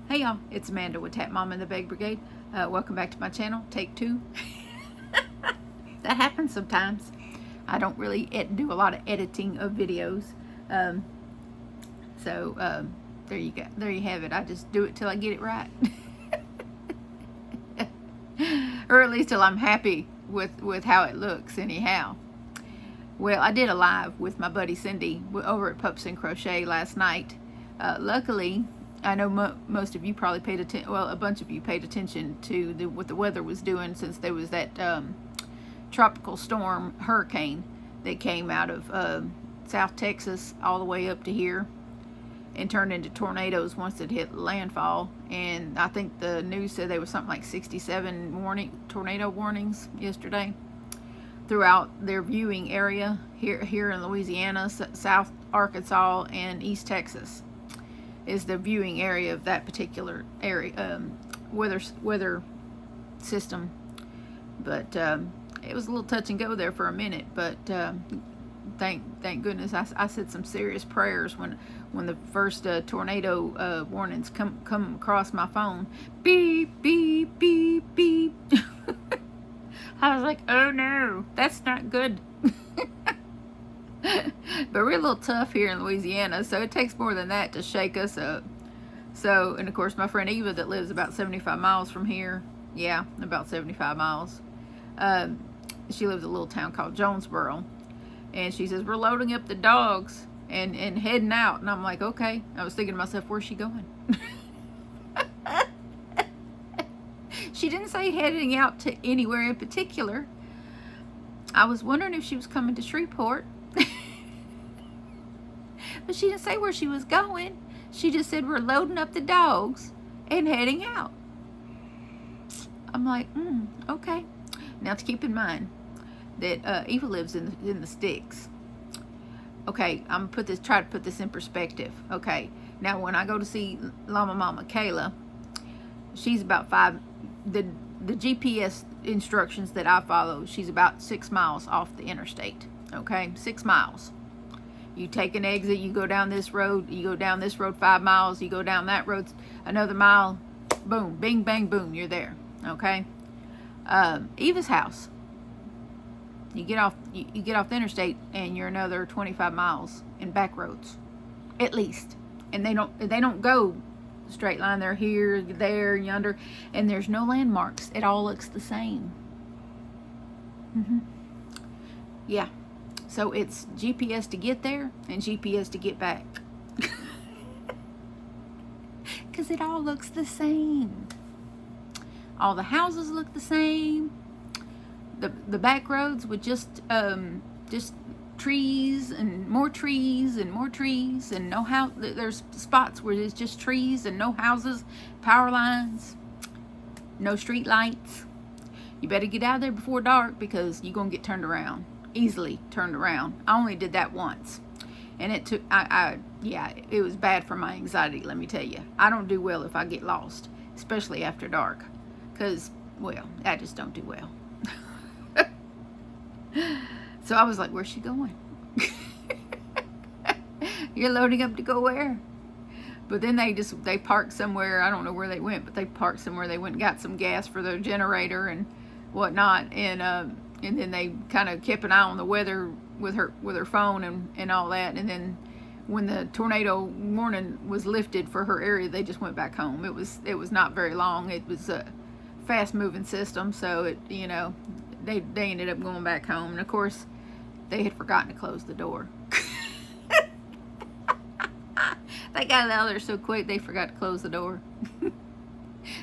Hey y'all, it's Amanda with Tap Mom and the Beg Brigade. Welcome back to my channel, take two. That happens sometimes. I don't really do a lot of editing of videos. So there you go. There you have it. I just do it till I get it right. Or at least till I'm happy with how it looks anyhow. Well, I did a live with my buddy Cindy over at Pups and Crochet last night. Luckily, I know most of you probably paid attention. Well, a bunch of you paid attention to what the weather was doing, since there was that tropical storm hurricane that came out of South Texas all the way up to here and turned into tornadoes once it hit landfall. And I think the news said there was something like 67 tornado warnings yesterday throughout their viewing area here in Louisiana, South Arkansas, and East Texas is the viewing area of that particular area weather system. But it was a little touch and go there for a minute, but thank goodness I said some serious prayers when the first tornado warnings come across my phone. Beep beep beep beep. I was like, oh no, that's not good. But we're a little tough here in Louisiana, so it takes more than that to shake us up. So, and of course my friend Eva that lives about 75 miles from here, yeah, about 75 miles, she lives in a little town called Jonesboro, and she says, we're loading up the dogs and heading out. And I'm like, okay. I was thinking to myself, where's she going? She didn't say heading out to anywhere in particular. I was wondering if she was coming to Shreveport. But she didn't say where she was going. She just said, we're loading up the dogs and heading out. I'm like, okay. Now to keep in mind that Eva lives in the sticks. Okay, I'm gonna try to put this in perspective. Okay, now when I go to see Llama Mama Kayla, she's about the GPS instructions that I follow, she's about 6 miles off the interstate. Okay, 6 miles. You take an exit, you go down this road, you go down this road 5 miles, you go down that road another mile, boom, bing, bang, boom, you're there. Okay. Eva's house, you get off the interstate and you're another 25 miles in back roads, at least. And they don't go straight line. They're here, there, yonder, and there's no landmarks. It all looks the same. Yeah. So it's GPS to get there and GPS to get back. Because it all looks the same. All the houses look the same. The back roads with just trees and more trees and more trees, and no house. There's spots where there's just trees and no houses, power lines, no street lights. You better get out of there before dark, because you're gonna get turned around, easily turned around. I only did that once, and it took yeah, it was bad for my anxiety, let me tell you. I don't do well if I get lost, especially after dark, because, well, I just don't do well. So I was like, where's she going? You're loading up to go where? But then they parked somewhere. I don't know where they went, but they parked somewhere. They went and got some gas for their generator and whatnot. And then they kind of kept an eye on the weather with her phone and all that. And then when the tornado warning was lifted for her area, they just went back home. It was not very long. It was a fast moving system, so they ended up going back home. And of course, they had forgotten to close the door. They got out there so quick they forgot to close the door.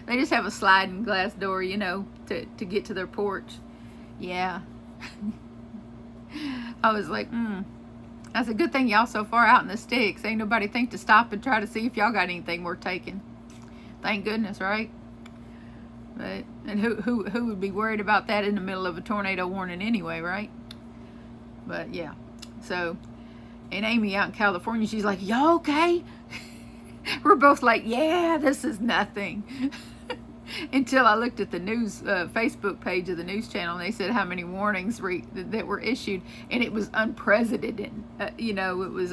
They just have a sliding glass door, to get to their porch. Yeah. I was like, that's a good thing y'all so far out in the sticks. Ain't nobody think to stop and try to see if y'all got anything worth taking. Thank goodness, right? But, and who would be worried about that in the middle of a tornado warning anyway, right? But yeah, so, and Amy out in California, she's like, y'all okay? We're both like, yeah, this is nothing. Until I looked at the news Facebook page of the news channel, and they said how many warnings that were issued, and it was unprecedented. It was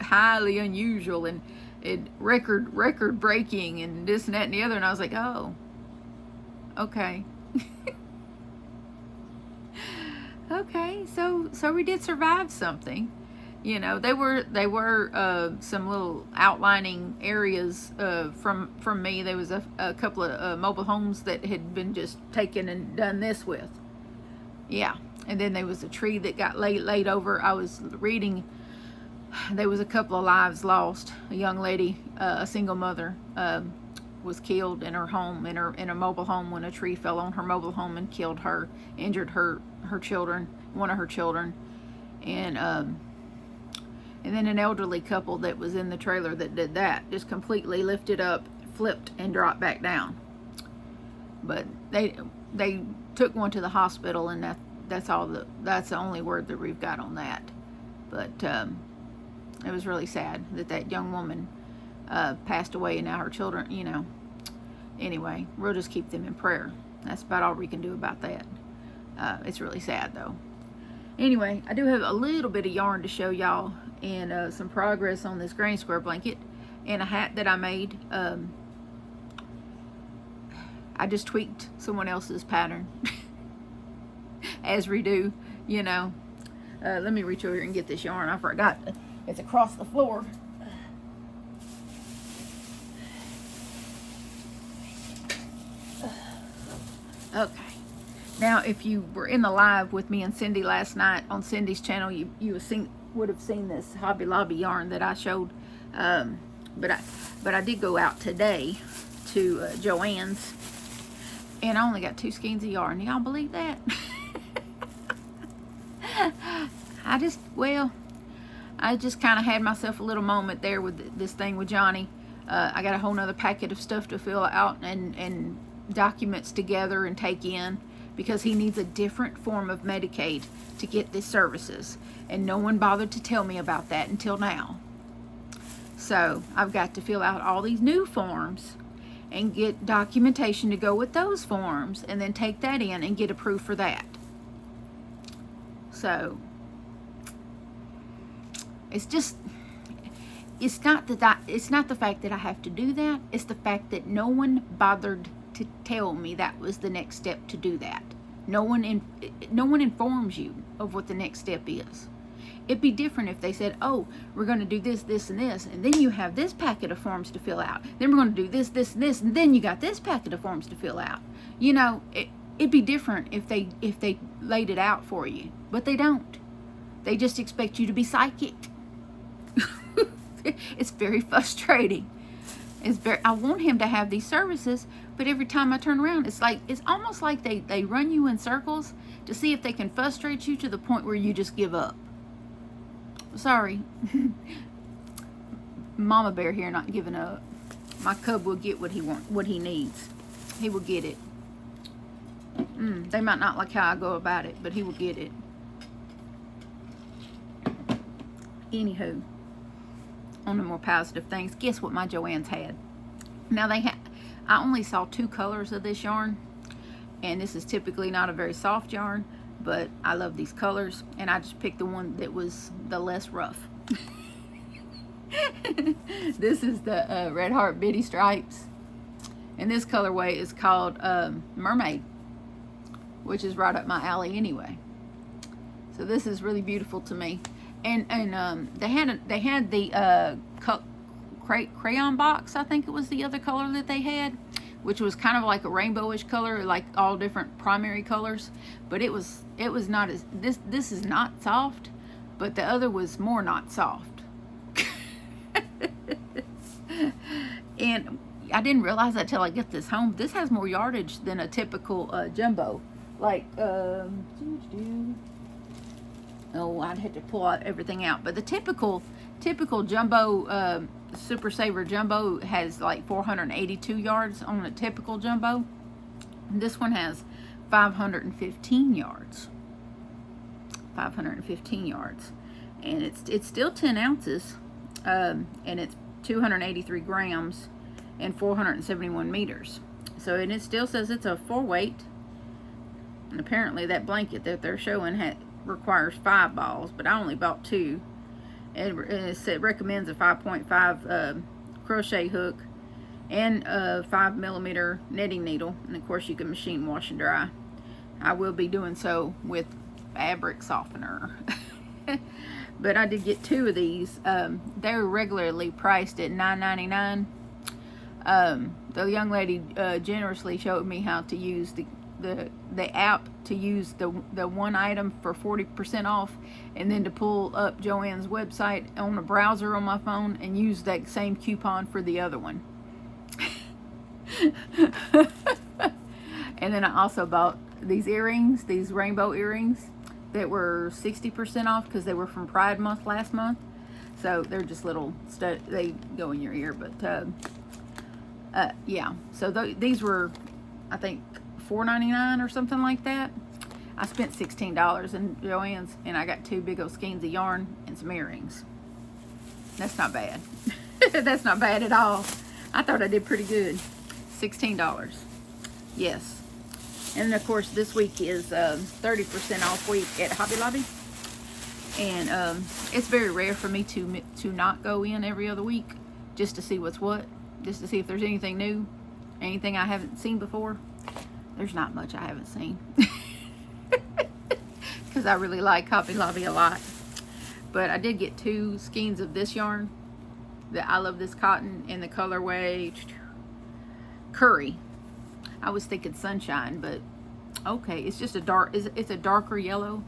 highly unusual, and record breaking and this and that and the other, and I was like, oh, okay. Okay, so we did survive something. You know, they were some little outlining areas from me. There was a couple of mobile homes that had been just taken and done this with. Yeah, and then there was a tree that got laid over. I was reading. There was a couple of lives lost. A young lady, a single mother, was killed in her home, in a mobile home, when a tree fell on her mobile home and killed her, injured her children, one of her children, and then an elderly couple that was in the trailer that did that, just completely lifted up, flipped, and dropped back down. But they took one to the hospital, and that's the only word that we've got on that. But it was really sad that young woman passed away, and now her children, you know. Anyway, we'll just keep them in prayer. That's about all we can do about that. It's really sad, though. Anyway, I do have a little bit of yarn to show y'all, and some progress on this granny square blanket and a hat that I made. I just tweaked someone else's pattern, as we do, you know. Let me reach over here and get this yarn. I forgot. It's across the floor. Okay. Now, if you were in the live with me and Cindy last night on Cindy's channel, you would have seen this Hobby Lobby yarn that I showed. But I did go out today to Joann's, and I only got 2 skeins of yarn. Y'all believe that? I just kind of had myself a little moment there with this thing with Johnny. I got a whole nother packet of stuff to fill out and documents together and take in, because he needs a different form of Medicaid to get these services, and no one bothered to tell me about that until now. So I've got to fill out all these new forms and get documentation to go with those forms, and then take that in and get approved for that. So it's not the fact that I have to do that. It's the fact that no one bothered to tell me that was the next step to do that. No one informs you of what the next step is. It'd be different if they said, oh, we're going to do this, this, and this, and then you have this packet of forms to fill out. Then we're going to do this, this, and this, and then you got this packet of forms to fill out. You know, it'd be different if they laid it out for you, but they don't. They just expect you to be psychic. It's very frustrating. I want him to have these services, but every time I turn around, it's almost like they run you in circles to see if they can frustrate you to the point where you just give up. Sorry. Mama Bear here not giving up. My cub will get what he needs. He will get it. They might not like how I go about it, but he will get it. Anywho, on the more positive things, guess what my Joann's had? Now I only saw 2 colors of this yarn, and this is typically not a very soft yarn, but I love these colors, and I just picked the one that was the less rough. This is the Red Heart Bitty Stripes, and this colorway is called Mermaid, which is right up my alley anyway. So this is really beautiful to me. And they had the crayon box, I think it was the other color that they had, which was kind of like a rainbowish color, like all different primary colors. But it was not as this is not soft, but the other was more not soft. And I didn't realize that till I get this home. This has more yardage than a typical jumbo. Like oh, I'd have to pull out everything out. But the typical jumbo, Super Saver Jumbo has like 482 yards on a typical jumbo. This one has 515 yards. 515 yards. And it's still 10 ounces. And it's 283 grams and 471 meters. So, and it still says it's a 4-weight. And apparently that blanket that they're showing requires 5 balls, but I only bought 2. And it recommends a 5.5 crochet hook, and a 5mm knitting needle. And of course you can machine wash and dry. I will be doing so with fabric softener. But I did get 2 of these. They're regularly priced at $9.99. The young lady generously showed me how to use the app to use the one item for 40% off, and then to pull up Joann's website on a browser on my phone and use that same coupon for the other one. And then I also bought these earrings, these rainbow earrings, that were 60% off because they were from Pride Month last month. So they're just little stud, they go in your ear, but yeah. So these were, I think, $4.99 or something like that. I spent $16 in Joann's, and I got 2 big old skeins of yarn and some earrings. That's not bad. That's not bad at all. I thought I did pretty good. $16. Yes. And of course, this week is 30% off week at Hobby Lobby. And it's very rare for me to not go in every other week just to see what's what. Just to see if there's anything new, anything I haven't seen before. There's not much I haven't seen. Because I really like Hobby Lobby a lot. But I did get 2 skeins of this yarn. I love this cotton in the colorway Curry. I was thinking Sunshine, but okay, it's just a dark, it's a darker yellow,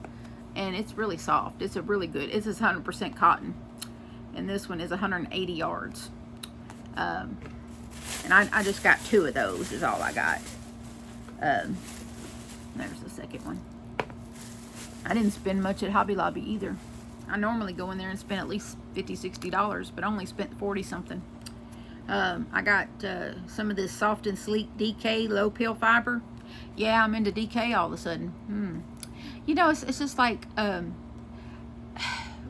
and it's really soft. It's a really good, it's 100% cotton, and this one is 180 yards. And I just got 2 of those is all I got. There's the second one. I didn't spend much at Hobby Lobby either. I normally go in there and spend at least $50–$60, but I only spent 40 something. I got some of this soft and sleek DK low pill fiber. Yeah, I'm into DK all of a sudden. You know, it's just like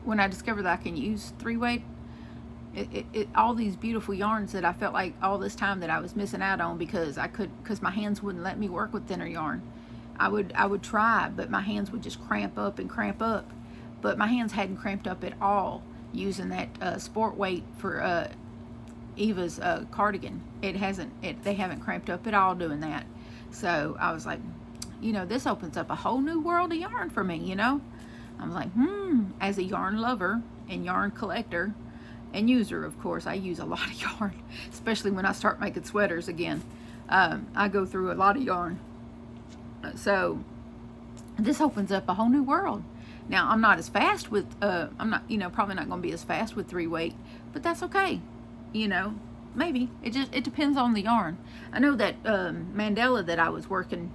when I discovered that I can use 3-weight, all these beautiful yarns that I felt like all this time that I was missing out on because my hands wouldn't let me work with thinner yarn. I would try, but my hands would just cramp up and cramp up. But my hands hadn't cramped up at all using that sport weight for Eva's cardigan. They haven't cramped up at all doing that. So I was like, you know, this opens up a whole new world of yarn for me, you know. I was like, as a yarn lover and yarn collector and user, of course, I use a lot of yarn, especially when I start making sweaters again. I go through a lot of yarn. So this opens up a whole new world. Now, I'm not as fast with, I'm not, you know, probably not going to be as fast with 3-weight, but that's okay. You know, maybe. It depends on the yarn. I know that Mandela that I was working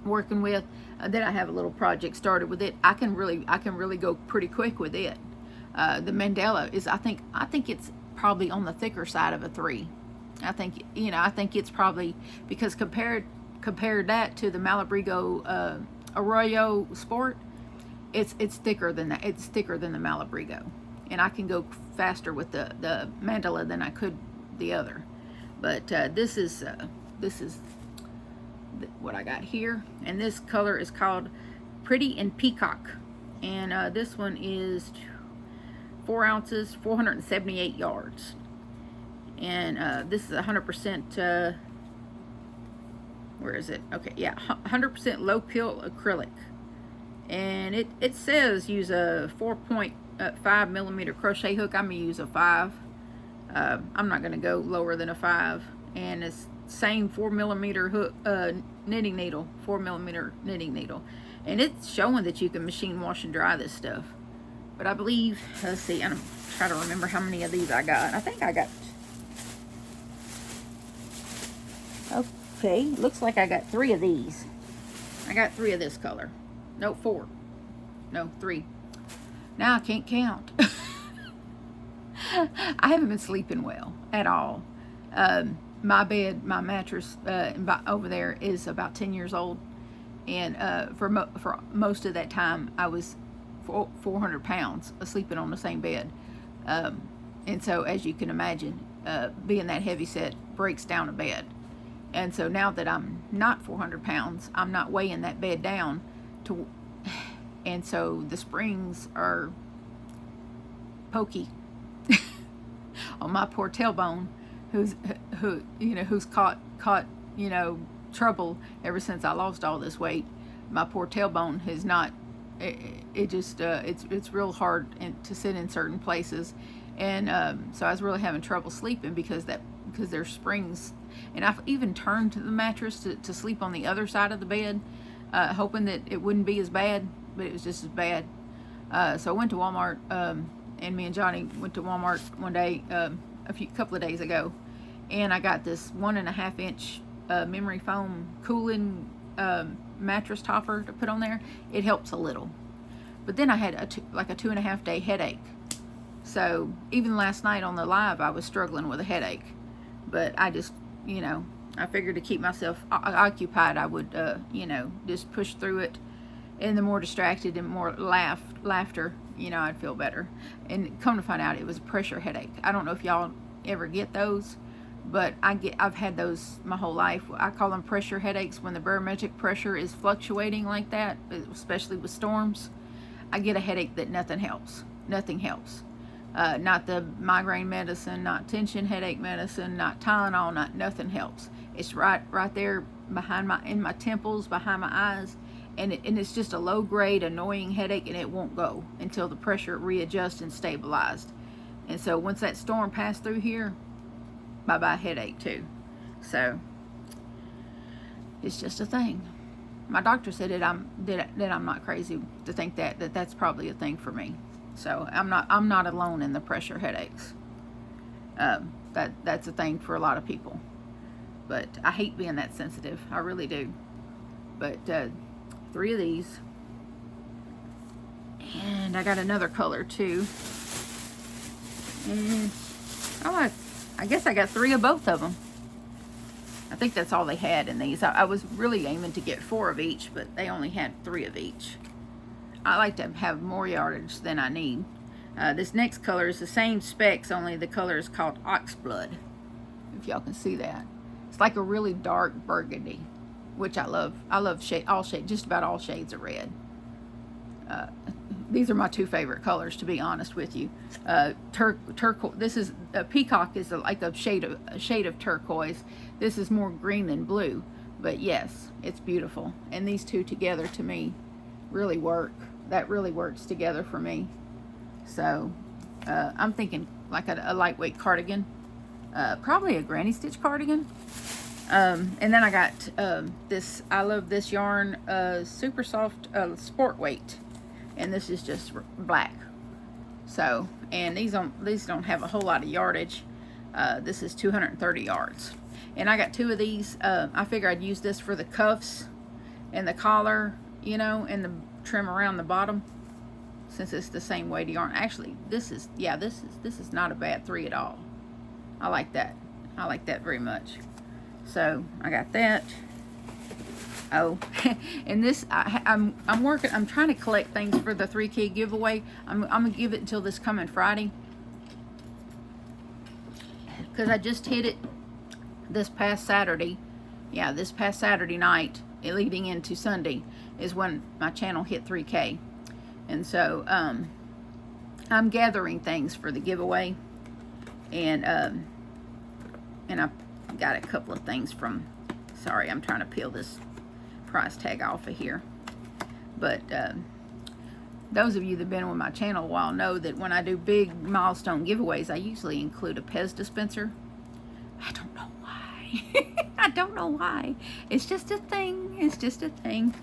with, that I have a little project started with it. I can really go pretty quick with it. The Mandela is, I think it's probably on the thicker side of a 3. I think, you know, I think it's probably, because compared that to the Malabrigo Arroyo Sport, it's thicker than that. It's thicker than the Malabrigo, and I can go faster with the Mandala than I could the other. But this is what I got here, and this color is called Pretty and Peacock, and this one is 4 ounces, 478 yards, and this is 100%. Where is it? Okay, yeah, 100% low pill acrylic, and it says use a 4.5mm crochet hook. I'm gonna use a 5. I'm not gonna go lower than a 5, and it's same 4mm hook knitting needle, 4mm knitting needle, and it's showing that you can machine wash and dry this stuff. But I believe, let's see, I'm trying to remember how many of these I got. I think I got, okay, looks like I got 3 of these. I got 3 of this color. No, 4. No, 3. Now I can't count. I haven't been sleeping well at all. My bed, my mattress over there is about 10 years old, and for most of that time I was 400 pounds sleeping on the same bed, and so as you can imagine, being that heavy set breaks down a bed. And so now that I'm not 400 pounds, I'm not weighing that bed down to, and so the springs are pokey Well, my poor tailbone, who's caught trouble ever since I lost all this weight. My poor tailbone has not. It's real hard to sit in certain places, and so I was really having trouble sleeping because there's springs, and I've even turned the mattress to sleep on the other side of the bed, hoping that it wouldn't be as bad, but it was just as bad. So I went to Walmart, and me and Johnny went to Walmart one day, couple of days ago, and I got this 1.5 inch memory foam cooling mattress topper to put on there. It helps a little, but then I had a 2.5 day headache. So even last night on the live, I was struggling with a headache, but I just, I figured to keep myself occupied, I would, just push through it. And the more distracted and more laughter, I'd feel better. And come to find out, it was a pressure headache. I don't know if y'all ever get those, but I've had those my whole life. I call them pressure headaches when the barometric pressure is fluctuating like that, especially with storms. I get a headache that nothing helps. Nothing helps. Not the migraine medicine, not tension headache medicine, not Tylenol, nothing helps. It's right there in my temples, behind my eyes, and it's just a low grade annoying headache, and it won't go until the pressure readjusts and stabilized. And so once that storm passed through here, bye-bye headache too. So it's just a thing. My doctor said that I'm not crazy to think that's probably a thing for me. So I'm not alone in the pressure headaches. That's a thing for a lot of people. But I hate being that sensitive. I really do. But 3 of these, and I got another color too. And I guess I got 3 of both of them. I think that's all they had in these. I was really aiming to get 4 of each, but they only had 3 of each. I like to have more yardage than I need. This next color is the same specs, only the color is called Oxblood. If y'all can see that. It's like a really dark burgundy, which I love. I love just about all shades of red. These are my 2 favorite colors, to be honest with you. Turquoise. This is peacock is like a shade of turquoise. This is more green than blue, but yes, it's beautiful. And these 2 together, to me, really work. That really works together for me. So I'm thinking like a lightweight cardigan, probably a granny stitch cardigan. And then I got this. I love this yarn, super soft sport weight, and this is just black. So, and these don't have a whole lot of yardage. This is 230 yards, and I got 2 of these. I figure I'd use this for the cuffs and the collar, and the trim around the bottom, since it's the same weight of yarn. Actually, this is not a bad 3 at all. I like that. I like that very much. So I got that. Oh, and this I'm trying to collect things for the 3 key giveaway. I'm gonna give it until this coming Friday, because I just hit it this past Saturday. Yeah, this past Saturday night, leading into Sunday, is when my channel hit 3K. And so I'm gathering things for the giveaway, and I got a couple of things from, sorry, I'm trying to peel this price tag off of here, but those of you that have been with my channel a while know that when I do big milestone giveaways, I usually include a Pez dispenser. I don't know why. I don't know why. It's just a thing. It's just a thing.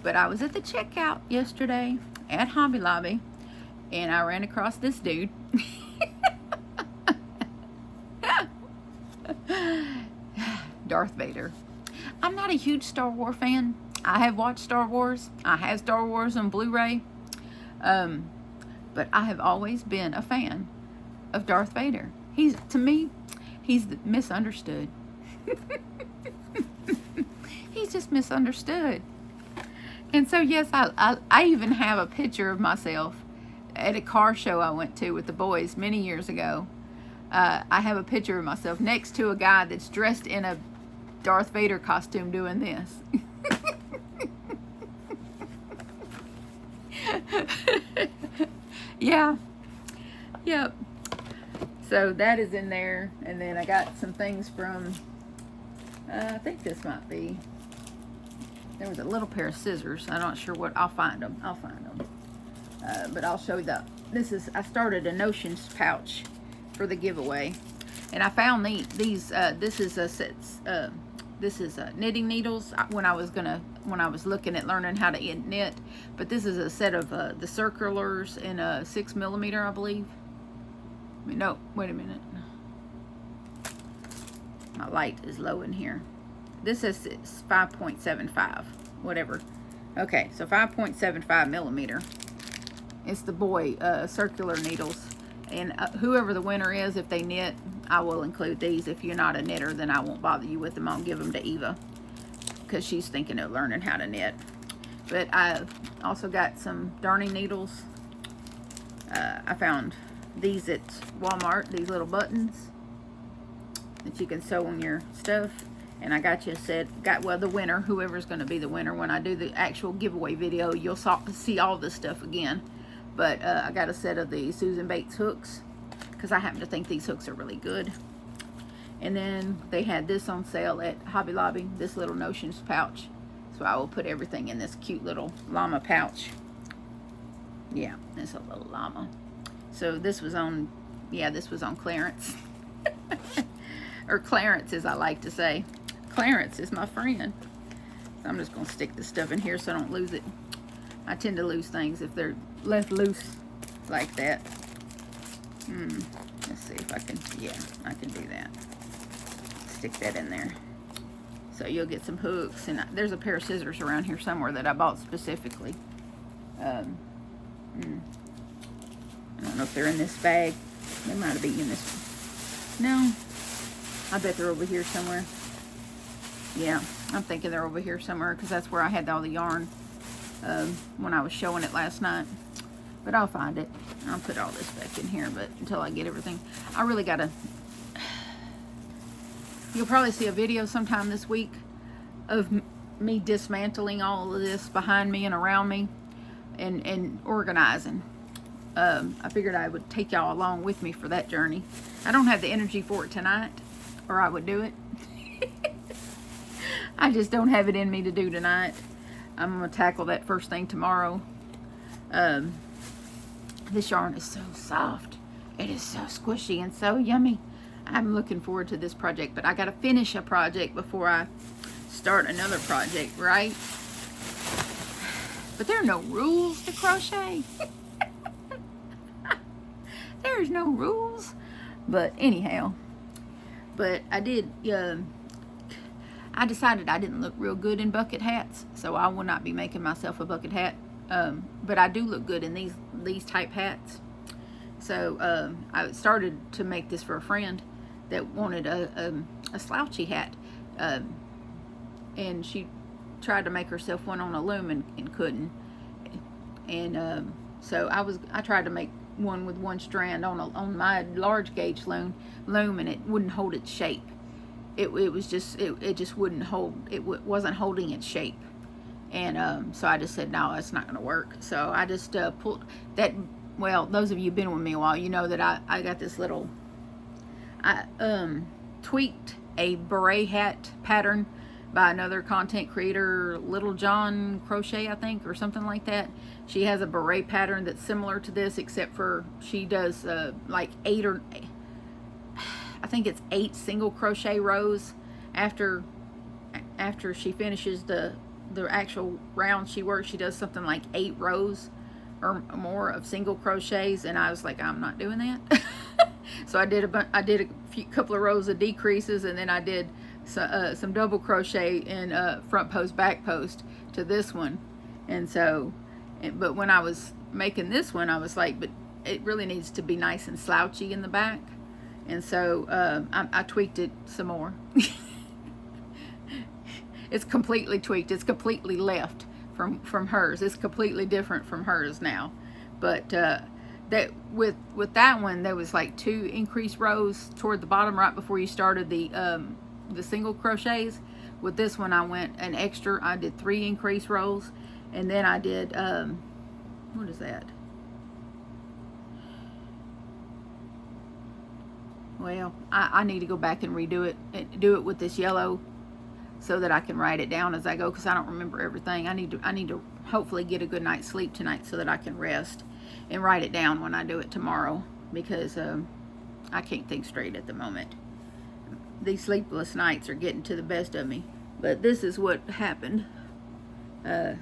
But I was at the checkout yesterday at Hobby Lobby, and I ran across this dude. Darth Vader. I'm not a huge Star Wars fan. I have watched Star Wars. I have Star Wars on Blu-ray. But I have always been a fan of Darth Vader. To me, he's misunderstood. He's just misunderstood. And so, yes, I even have a picture of myself at a car show I went to with the boys many years ago. I have a picture of myself next to a guy that's dressed in a Darth Vader costume doing this. Yeah. Yep. So that is in there. And then I got some things from, I think this might be, there was a little pair of scissors. I'm not sure what, I'll find them. But I'll show you that. I started a notions pouch for the giveaway. And I found these this is knitting needles when I was looking at learning how to knit. But this is a set of the circulars in a 6mm, I believe. No, wait a minute. My light is low in here. This is 5.75, whatever. Okay, so 5.75mm. It's the boy circular needles. And whoever the winner is, if they knit, I will include these. If you're not a knitter, then I won't bother you with them. I'll give them to Eva because she's thinking of learning how to knit. But I also got some darning needles. I found these at Walmart, these little buttons that you can sew on your stuff. And I got you a set, well, the winner, whoever's going to be the winner, when I do the actual giveaway video, you'll see all this stuff again. But I got a set of the Susan Bates hooks because I happen to think these hooks are really good. And then they had this on sale at Hobby Lobby, this little notions pouch. So I will put everything in this cute little llama pouch. Yeah, it's a little llama. So this was on, yeah, this was on clearance. Or Clarence, as I like to say. Clarence is my friend. So I'm just going to stick this stuff in here so I don't lose it. I tend to lose things if they're left loose like that. Let's see if I can, yeah, I can do that. Stick that in there. So you'll get some hooks, and there's a pair of scissors around here somewhere that I bought specifically. I don't know if they're in this bag. They might have been in this one. No, I bet they're over here somewhere. Yeah, I'm thinking they're over here somewhere because that's where I had all the yarn when I was showing it last night. But I'll find it. I'll put all this back in here, but until I get everything, I really gotta. You'll probably see a video sometime this week of me dismantling all of this behind me and around me and organizing. I figured I would take y'all along with me for that journey. I don't have the energy for it tonight, or I would do it. I just don't have it in me to do tonight. I'm going to tackle that first thing tomorrow. This yarn is so soft. It is so squishy and so yummy. I'm looking forward to this project, but I got to finish a project before I start another project, right? But there are no rules to crochet. There's no rules. But anyhow, but I did, I decided I didn't look real good in bucket hats, so I will not be making myself a bucket hat. But I do look good in these type hats. So I started to make this for a friend that wanted a slouchy hat, and she tried to make herself one on a loom and couldn't. And so I tried to make one with one strand on my large gauge loom, and it wouldn't hold its shape. It just wouldn't hold. It wasn't holding its shape. And so I just said, no, it's not going to work. So I just pulled that. Well, those of you who've been with me a while, you know that I got this little, I tweaked a beret hat pattern by another content creator, Little John Crochet, I think, or something like that. She has a beret pattern that's similar to this, except for she does like I think it's 8 single crochet rows after she finishes the actual round she works. She does something like 8 rows or more of single crochets, and I was like, I'm not doing that. So I did a couple of rows of decreases, and then I did some double crochet in front post back post to this one. And so, but when I was making this one, I was like, but it really needs to be nice and slouchy in the back. And so I tweaked it some more. It's completely tweaked. It's completely left from hers. It's completely different from hers now. But that with that one, there was like 2 increased rows toward the bottom right before you started the single crochets. With this one, I went an extra. I did 3 increased rows, and then I did what is that? Well, I need to go back and redo it and do it with this yellow so that I can write it down as I go, because I don't remember everything. I need to hopefully get a good night's sleep tonight so that I can rest and write it down when I do it tomorrow, because I can't think straight at the moment. These sleepless nights are getting to the best of me. But this is what happened. It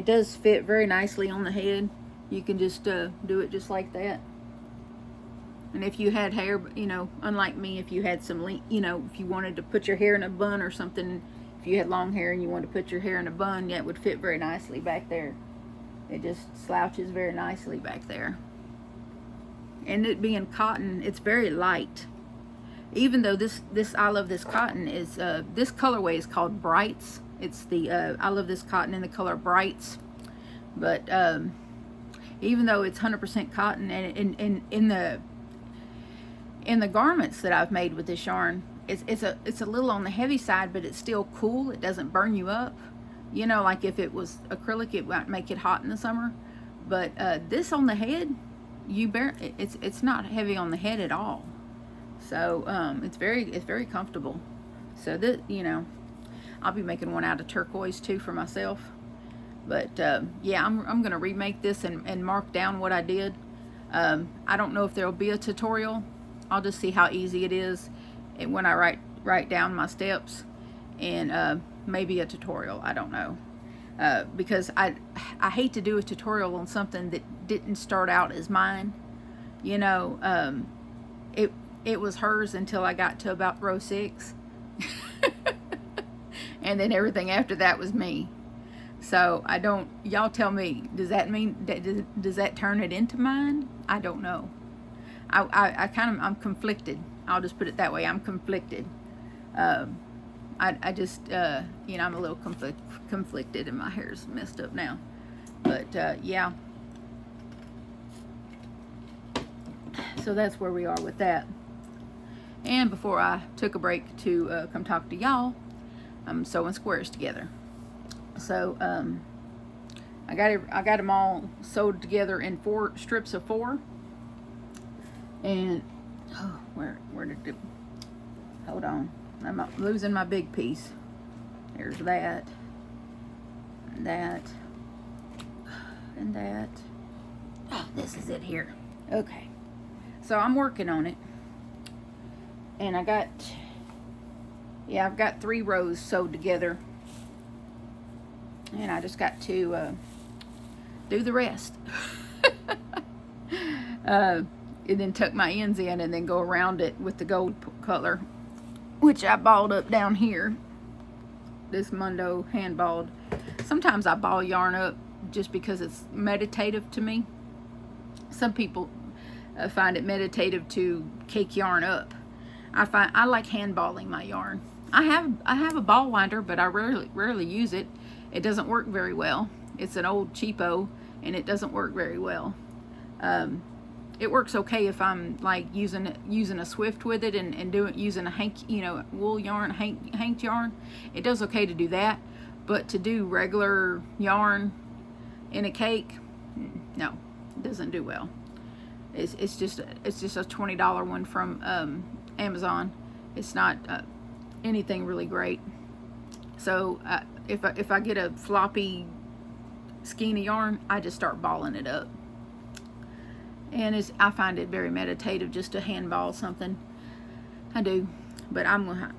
does fit very nicely on the head. You can just do it just like that. And if you had hair, you know, unlike me, if you had some, you know, if you wanted to put your hair in a bun or something, if you had long hair and you wanted to put your hair in a bun, yeah, it would fit very nicely back there. It just slouches very nicely back there. And it being cotton, it's very light. Even though this I Love This Cotton is, this colorway is called Brights. It's the I Love This Cotton in the color Brights. But even though it's 100% cotton, and in the garments that I've made with this yarn, it's a little on the heavy side, but it's still cool. It doesn't burn you up. You know, like if it was acrylic, it might make it hot in the summer. But this on the head, it's not heavy on the head at all. So it's very comfortable. So that, you know, I'll be making one out of turquoise too for myself. But yeah, I'm gonna remake this and mark down what I did. I don't know if there'll be a tutorial. I'll just see how easy it is, and when I write down my steps, and maybe a tutorial. I don't know, because I hate to do a tutorial on something that didn't start out as mine. You know, it was hers until I got to about row 6, and then everything after that was me. So I don't. Y'all tell me. Does that mean that does that turn it into mine? I don't know. I'm conflicted. I'll just put it that way. I'm conflicted. I just, you know, I'm a little conflicted, and my hair's messed up now. But yeah. So that's where we are with that. And before I took a break to come talk to y'all, I'm sewing squares together. So I got them all sewed together in 4 strips of 4. And oh, where did it? Hold on, I'm losing my big piece. There's that, and that, and that. Oh, this is it here. Okay, so I'm working on it, and I've got 3 rows sewed together, and I just got to do the rest. And then tuck my ends in, and then go around it with the gold color, which I balled up down here. This Mundo hand balled. Sometimes I ball yarn up just because it's meditative to me. Some people find it meditative to cake yarn up. I like hand balling my yarn. I have a ball winder, but I rarely use it. It doesn't work very well. It's an old cheapo, and it doesn't work very well. It works okay if I'm like using a Swift with it and using a hank, you know, wool yarn, hank yarn. It does okay to do that, but to do regular yarn in a cake, no, it doesn't do well. It's just a $20 one from Amazon. It's not anything really great. So if I get a floppy skein of yarn, I just start balling it up. And I find it very meditative just to hand ball something. I do. But I'm going to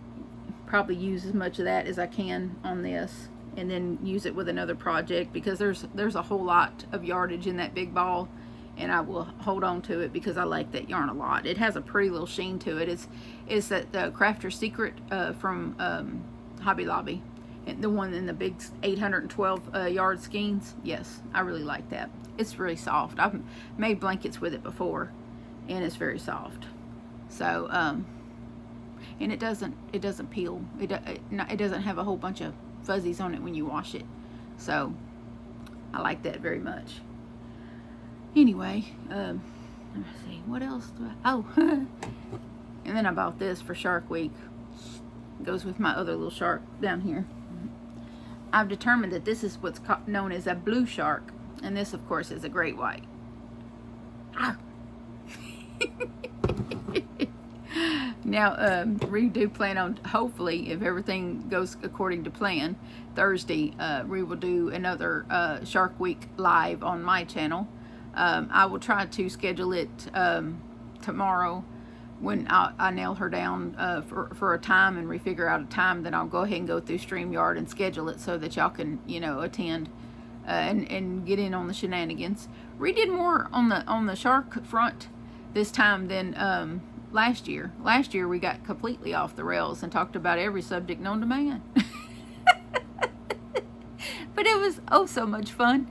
probably use as much of that as I can on this, and then use it with another project, because there's a whole lot of yardage in that big ball, and I will hold on to it because I like that yarn a lot. It has a pretty little sheen to it. It's that Crafter's Secret from Hobby Lobby. And the one in the big 812 yard skeins. Yes, I really like that. It's really soft. I've made blankets with it before, and it's very soft. So and it doesn't peel. It doesn't have a whole bunch of fuzzies on it when you wash it. So I like that very much. Anyway, let me see, what else do oh and then I bought this for Shark Week. It goes with my other little shark down here. I've determined that this is what's known as a blue shark, and this of course is a great white. Ah. Now, we do plan on, hopefully, if everything goes according to plan, Thursday, we will do another Shark Week live on my channel. I will try to schedule it tomorrow when I nail her down for a time and we figure out a time. Then I'll go ahead and go through StreamYard and schedule it so that y'all can, attend and get in on the shenanigans. We did more on the shark front this time than last year. Last year we got completely off the rails and talked about every subject known to man. But it was oh so much fun.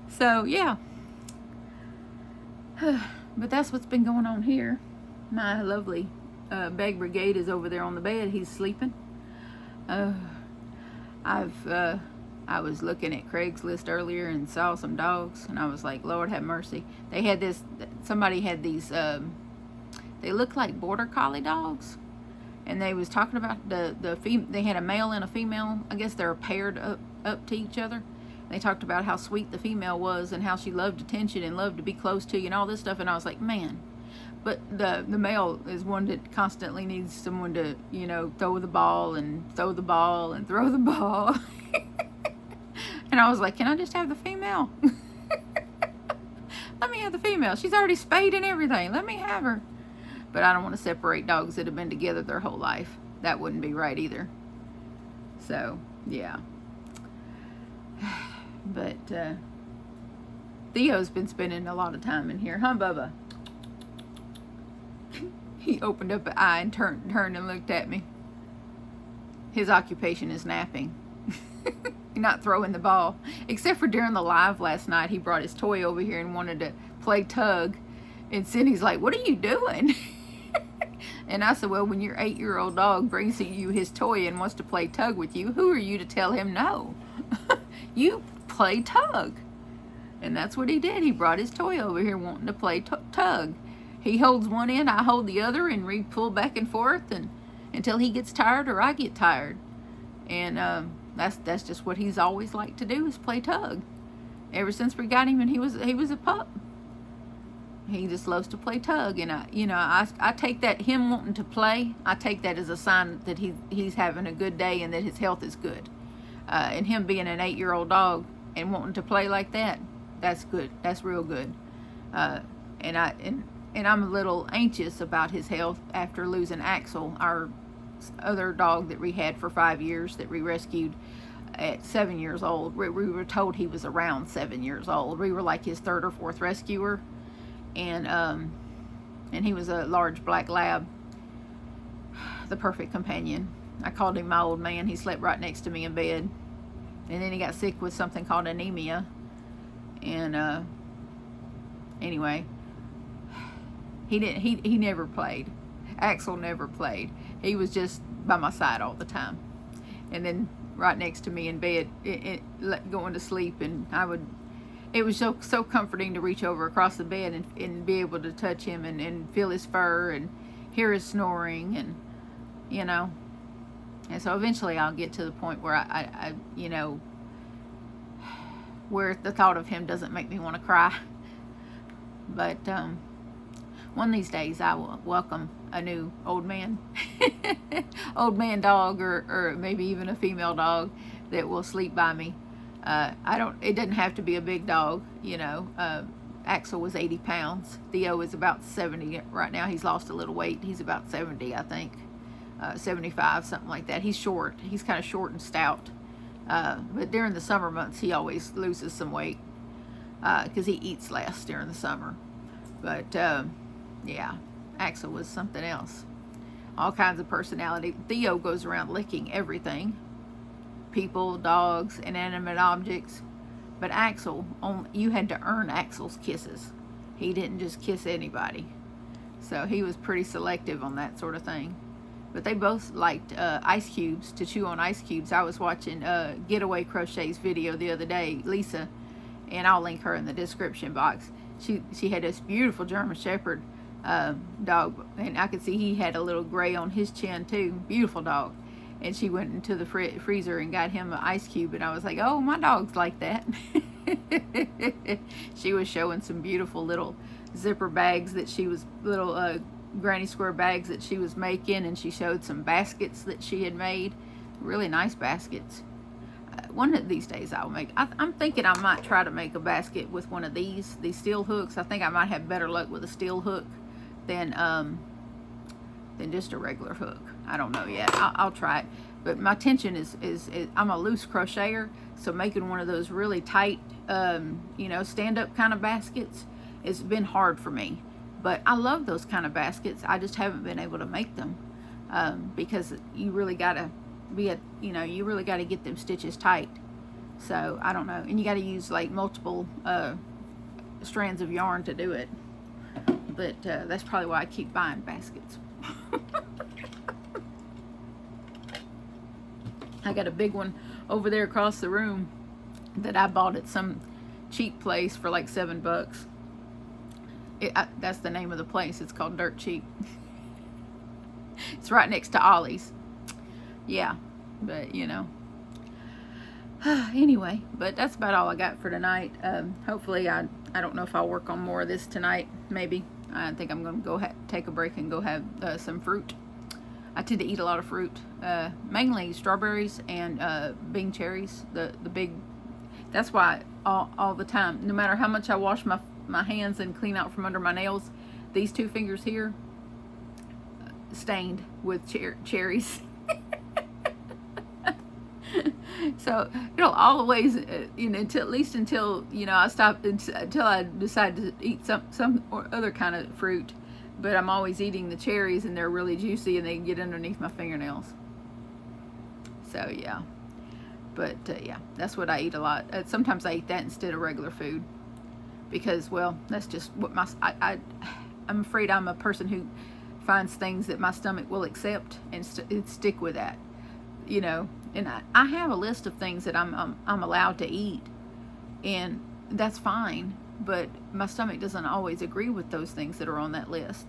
So yeah. But that's what's been going on here. My lovely Bag Brigade is over there on the bed. He's sleeping. I was looking at Craigslist earlier and saw some dogs, and I was like, Lord have mercy. They had somebody had these, they look like border collie dogs, and they was talking about they had a male and a female. I guess they're paired up to each other. They talked about how sweet the female was and how she loved attention and loved to be close to you and all this stuff, and I was like, man. But the male is one that constantly needs someone to, throw the ball and throw the ball and throw the ball. And I was like, can I just have the female? Let me have the female. She's already spayed and everything. Let me have her. But I don't want to separate dogs that have been together their whole life. That wouldn't be right either. So, yeah. But Theo's been spending a lot of time in here. Huh, Bubba? He opened up an eye and turned and looked at me. His occupation is napping. Not throwing the ball. Except for during the live last night, he brought his toy over here and wanted to play tug. And Cindy's like, what are you doing? And I said, well, when your 8-year-old dog brings you his toy and wants to play tug with you, who are you to tell him no? You play tug. And that's what he did. He brought his toy over here wanting to play tug. He holds one end, I hold the other, and we pull back and forth and until he gets tired or I get tired. And that's just what he's always liked to do, is play tug. Ever since we got him and he was a pup. He just loves to play tug, and I take that, him wanting to play, I take that as a sign that he's having a good day and that his health is good. And him being an 8-year-old dog and wanting to play like that, that's good. That's real good. And I'm a little anxious about his health after losing Axel, our other dog that we had for 5 years that we rescued at 7 years old. We were told he was around 7 years old. We were like his 3rd or 4th rescuer. And he was a large black lab, the perfect companion. I called him my old man. He slept right next to me in bed. And then he got sick with something called anemia. And anyway, he never played. Axel never played. He was just by my side all the time. And then right next to me in bed, going to sleep, and it was so comforting to reach over across the bed and be able to touch him and feel his fur and hear his snoring, and and so eventually I'll get to the point where I where the thought of him doesn't make me want to cry. But one of these days I will welcome a new old man dog, or maybe even a female dog that will sleep by me. It doesn't have to be a big dog, Axel was 80 pounds. Theo is about 70 right now. He's lost a little weight. He's about 70, I think. 75, something like that. He's short. He's kind of short and stout. But during the summer months, he always loses some weight because he eats less during the summer. But, yeah, Axel was something else. All kinds of personality. Theo goes around licking everything. People, dogs, inanimate objects. But Axel, you had to earn Axel's kisses. He didn't just kiss anybody. So he was pretty selective on that sort of thing. But they both liked ice cubes, to chew on ice cubes. I was watching Getaway Crochet's video the other day, Lisa, and I'll link her in the description box. She had this beautiful German Shepherd dog, and I could see he had a little gray on his chin too. Beautiful dog. And she went into the freezer and got him an ice cube, and I was like, oh, my dog's like that. She was showing some beautiful little zipper bags that she was, little granny square bags that she was making, and she showed some baskets that she had made. Really nice baskets. One of these days I'll make, I'm thinking I might try to make a basket with one of these steel hooks. I think I might have better luck with a steel hook than just a regular hook. I don't know yet. I'll try it. But my intention is I'm a loose crocheter, so making one of those really tight, stand-up kind of baskets, it's been hard for me. But I love those kind of baskets. I just haven't been able to make them because you really gotta you really gotta get them stitches tight. So I don't know, and you gotta use like multiple strands of yarn to do it. But that's probably why I keep buying baskets. I got a big one over there across the room that I bought at some cheap place for like $7. That's the name of the place. It's called Dirt Cheap. It's right next to Ollie's. Yeah, but anyway, but that's about all I got for tonight. Hopefully, I don't know if I'll work on more of this tonight. Maybe. I think I'm going to go take a break and go have some fruit. I tend to eat a lot of fruit, mainly strawberries and Bing cherries. The big. That's why all the time, no matter how much I wash my hands and clean out from under my nails, these 2 fingers here stained with cherries. So it'll always, until I stop, until I decide to eat some or other kind of fruit. But I'm always eating the cherries, and they're really juicy, and they get underneath my fingernails. So yeah, but yeah, that's what I eat a lot. Sometimes I eat that instead of regular food because, well, that's just what I'm afraid I'm a person who finds things that my stomach will accept and stick with that, And I have a list of things that I'm allowed to eat, and that's fine. But my stomach doesn't always agree with those things that are on that list.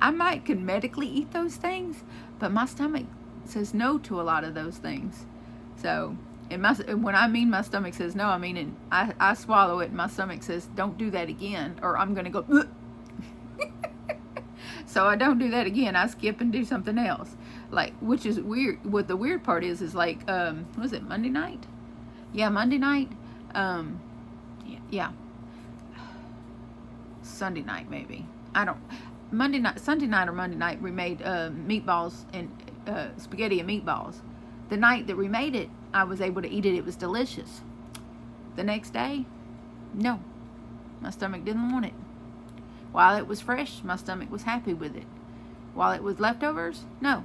I can medically eat those things, but my stomach says no to a lot of those things. So, and when I mean my stomach says no, I mean I swallow it, and my stomach says don't do that again, or I'm gonna go. So I don't do that again. I skip and do something else, which is weird. What the weird part is like, was it Monday night? Yeah, Monday night. Yeah. Sunday night, maybe. Sunday night or Monday night, we made meatballs and spaghetti and meatballs. The night that we made it, I was able to eat it. It was delicious. The next day, no. My stomach didn't want it. While it was fresh, my stomach was happy with it. While it was leftovers, no.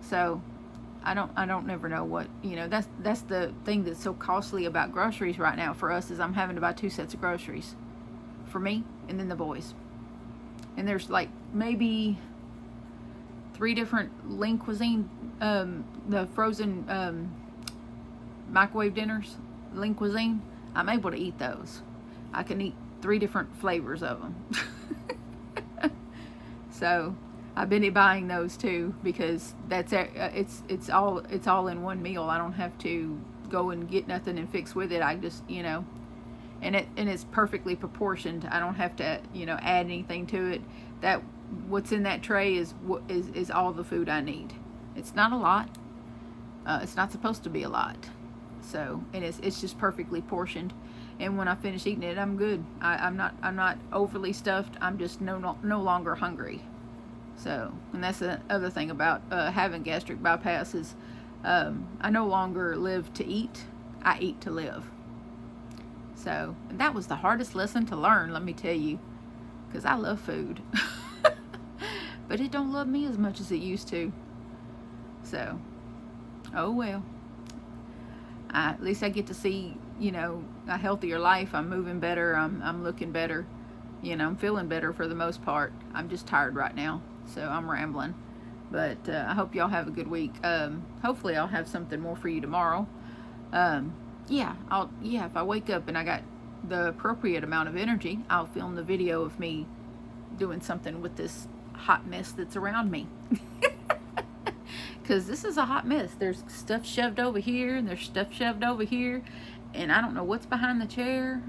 So I don't never know what, that's the thing that's so costly about groceries right now for us, is I'm having to buy 2 sets of groceries for me and then the boys. And there's like maybe 3 different Lean Cuisine, the frozen microwave dinners, Lean Cuisine. I'm able to eat those. I can eat 3 different flavors of them. So I've been buying those too, because it's all in one meal. I don't have to go and get nothing and fix with it. I just and it's perfectly proportioned. I don't have to add anything to it. That what's in that tray is all the food I need. It's not a lot. It's not supposed to be a lot. So and it's just perfectly portioned. And when I finish eating it, I'm good. I'm not overly stuffed. I'm just no longer hungry. So, and that's the other thing about having gastric bypass is I no longer live to eat. I eat to live. So, and that was the hardest lesson to learn, let me tell you, because I love food. But it don't love me as much as it used to. So, oh well. At least I get to see, a healthier life. I'm moving better. I'm looking better. I'm feeling better for the most part. I'm just tired right now, so I'm rambling. But I hope y'all have a good week. Hopefully I'll have something more for you tomorrow. If I wake up and I got the appropriate amount of energy, I'll film the video of me doing something with this hot mess that's around me. Because this is a hot mess. There's stuff shoved over here, and there's stuff shoved over here, and I don't know what's behind the chair.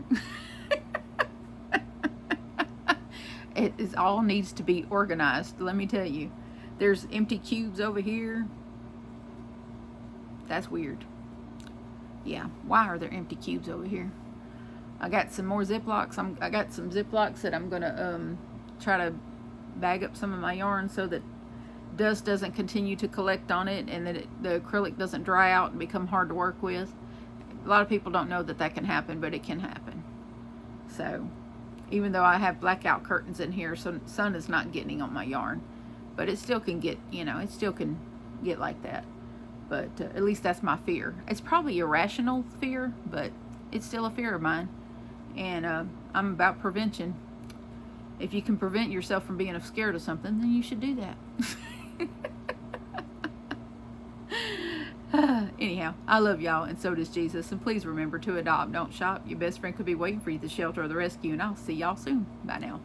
It is all needs to be organized. Let me tell you. There's empty cubes over here. That's weird. Yeah, why are there empty cubes over here? I got some more Ziplocs. I got some Ziplocs that I'm gonna try to bag up some of my yarn so that dust doesn't continue to collect on it, and that the acrylic doesn't dry out and become hard to work with. A lot of people don't know that that can happen, but it can happen. So even though I have blackout curtains in here, so sun is not getting on my yarn, but it still can get, it still can get like that. But at least that's my fear. It's probably irrational fear, but it's still a fear of mine. And I'm about prevention. If you can prevent yourself from being scared of something, then you should do that. Anyhow, I love y'all, and so does Jesus. And please remember to adopt, don't shop. Your best friend could be waiting for you at the shelter or the rescue, and I'll see y'all soon. Bye now.